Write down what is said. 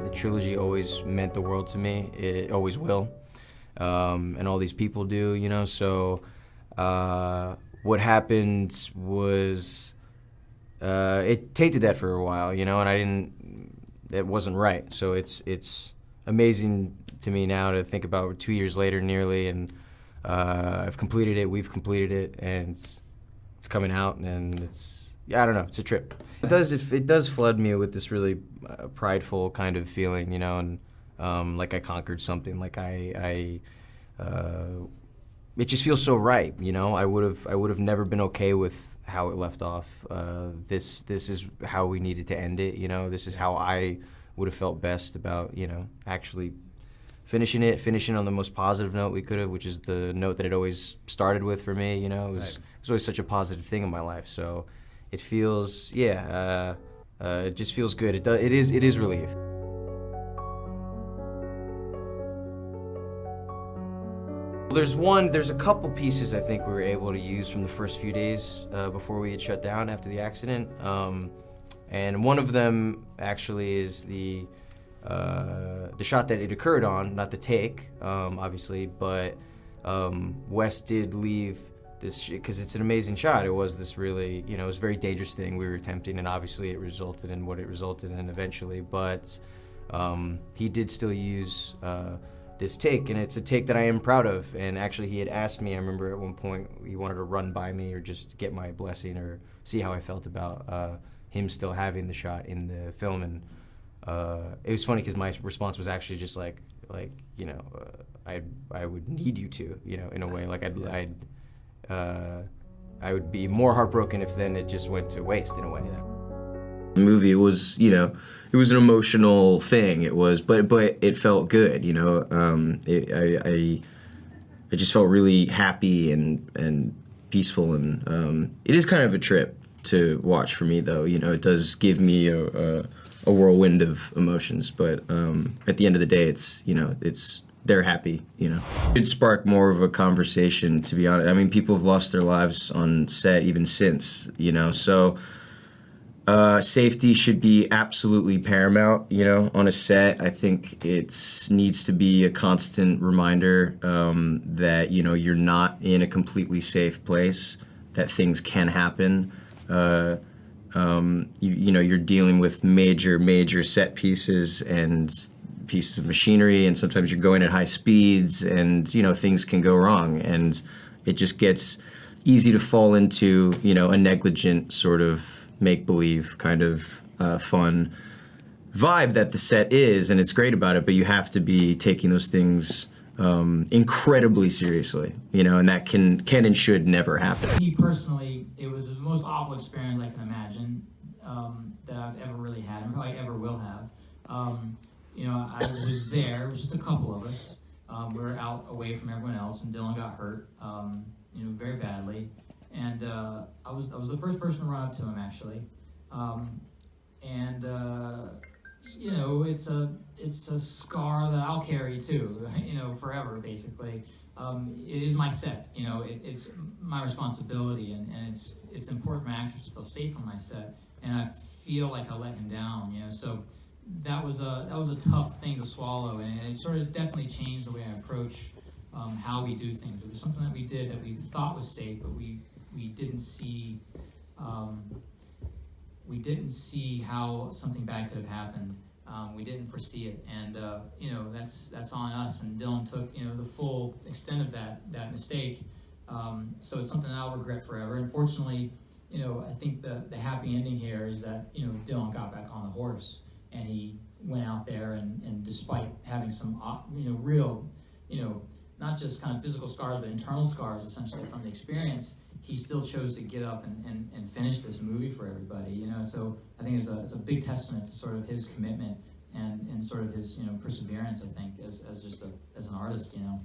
The trilogy always meant the world to me. It always will. And all these people do, you know, so what happened was, it tainted that for a while, you know, and it wasn't right. So it's amazing to me now to think about 2 years later nearly, and I've completed it, we've completed it, and it's coming out, and I don't know, it's a trip. It does flood me with this really prideful kind of feeling, you know, and like I conquered something, like it just feels so right, you know. I would have never been okay with how it left off. This is how we needed to end it, you know. This is how I would have felt best about, you know, actually finishing on the most positive note we could have, which is the note that it always started with for me, you know. It was always such a positive thing in my life, so it feels, yeah, it just feels good. It is relief. There's a couple pieces I think we were able to use from the first few days before we had shut down after the accident. And one of them actually is the shot that it occurred on, not the take, obviously, but Wes did leave this, because it's an amazing shot. It was this really, you know, it was a very dangerous thing we were attempting, and obviously it resulted in what it resulted in eventually, but he did still use this take, and it's a take that I am proud of. And actually he had asked me, I remember at one point, he wanted to run by me or just get my blessing or see how I felt about him still having the shot in the film. And it was funny because my response was actually just like you know, I would need you to, you know, in a way, like I would be more heartbroken if then it just went to waste in a way. The movie was, you know, it was an emotional thing. It was, but it felt good, you know. I just felt really happy and peaceful, and it is kind of a trip to watch for me, though. You know, it does give me a whirlwind of emotions, but at the end of the day, it's, you know, they're happy, you know. It sparked more of a conversation, to be honest. I mean, people have lost their lives on set even since, you know, so safety should be absolutely paramount, you know, on a set. I think it needs to be a constant reminder that, you know, you're not in a completely safe place, that things can happen. You know, you're dealing with major set pieces and pieces of machinery, and sometimes you're going at high speeds, and, you know, things can go wrong, and it just gets easy to fall into, you know, a negligent sort of make-believe kind of fun vibe that the set is, and it's great about it, but you have to be taking those things incredibly seriously, you know, and that can and should never happen. Me personally, it was the most awful experience I can imagine that I've ever really had, and probably ever will have. You know, I was there, it was just a couple of us. We were out away from everyone else, and Dylan got hurt, you know, very badly. And I was the first person to run up to him, actually. You know, it's a scar that I'll carry too, you know, forever, basically. It is my set, you know, it's my responsibility, and it's important for my actors to feel safe on my set, and I feel like I let him down, you know, so that was a tough thing to swallow, and it sort of definitely changed the way I approach how we do things. It was something that we did that we thought was safe, but we didn't see how something bad could have happened. We didn't foresee it, and you know, that's on us. And Dylan took, you know, the full extent of that mistake. So it's something I'll regret forever. Unfortunately, you know, I think the happy ending here is that, you know, Dylan got back on the horse, and he went out there, and despite having some, you know, real, you know, not just kind of physical scars, but internal scars essentially from the experience, he still chose to get up and finish this movie for everybody, you know. So I think it's a big testament to sort of his commitment and sort of his, you know, perseverance, I think, as an artist, you know.